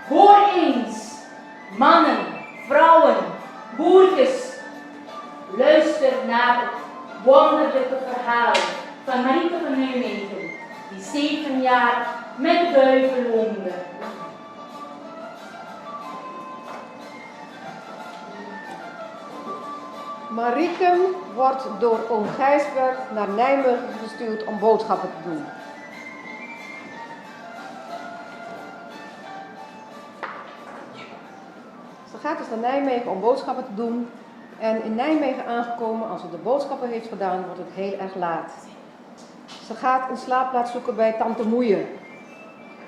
Hoor eens, mannen, vrouwen, boertjes. Luister naar het wonderlijke verhaal van Marieke van Nijmegen, die 7 jaar met de duivel woonde. Marieke wordt door oom Gijsbert naar Nijmegen gestuurd om boodschappen te doen. Ze gaat dus naar Nijmegen om boodschappen te doen. En in Nijmegen aangekomen, als ze de boodschappen heeft gedaan, wordt het heel erg laat. Ze gaat een slaapplaats zoeken bij tante Moeie.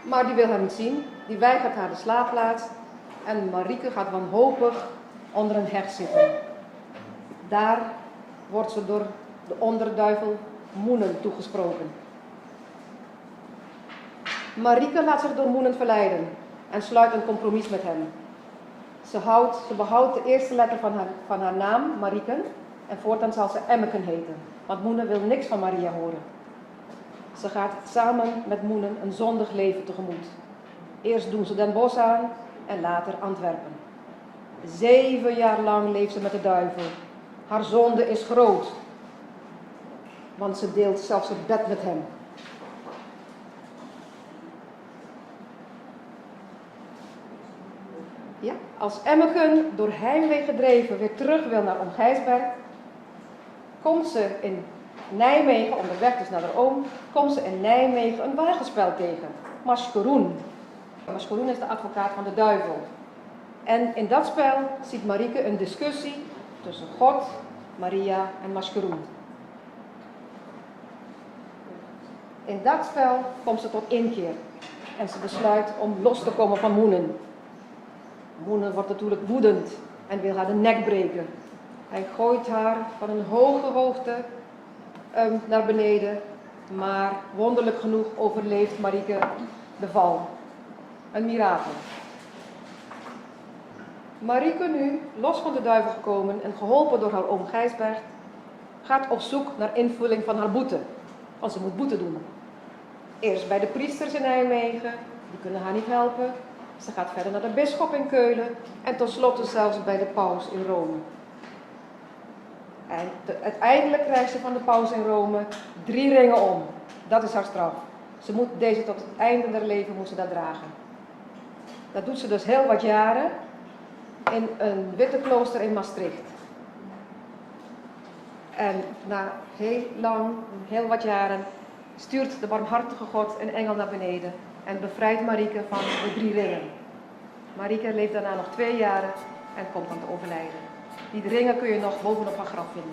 Maar die wil haar niet zien. Die weigert haar de slaapplaats. En Marieke gaat wanhopig onder een heg zitten. Daar wordt ze door de onderduivel Moenen toegesproken. Marieke laat zich door Moenen verleiden en sluit een compromis met hem. Ze behoudt de eerste letter van haar naam, Marieken, en voortaan zal ze Emmeken heten, want Moenen wil niks van Maria horen. Ze gaat samen met Moenen een zondig leven tegemoet. Eerst doen ze Den Bosch aan en later Antwerpen. 7 jaar lang leeft ze met de duivel. Haar zonde is groot, want ze deelt zelfs het bed met hem. Ja, als Emmeken door heimwee gedreven weer terug wil naar oom Gijsbert, komt ze in Nijmegen, onderweg dus naar haar oom, komt ze in Nijmegen een wagenspel tegen, Maskeroen. Maskeroen is de advocaat van de duivel. En in dat spel ziet Marieke een discussie tussen God, Maria en Maskeroen. In dat spel komt ze tot inkeer en ze besluit om los te komen van Moenen. Moenen wordt natuurlijk woedend en wil haar de nek breken. Hij gooit haar van een hoge hoogte naar beneden, maar wonderlijk genoeg overleeft Marieke de val. Een mirakel. Marieke nu, los van de duivel gekomen en geholpen door haar oom Gijsbert, gaat op zoek naar invulling van haar boete, want ze moet boete doen. Eerst bij de priesters in Nijmegen, die kunnen haar niet helpen. Ze gaat verder naar de bisschop in Keulen en tenslotte zelfs bij de paus in Rome. En uiteindelijk krijgt ze van de paus in Rome 3 ringen om. Dat is haar straf. Ze moet deze tot het einde der leven moet ze dat dragen. Dat doet ze dus heel wat jaren in een witte klooster in Maastricht. En na heel wat jaren stuurt de barmhartige God een engel naar beneden en bevrijdt Marieke van de 3 ringen. Marieke leeft daarna nog 2 jaren en komt dan te overlijden. Die ringen kun je nog bovenop haar graf vinden.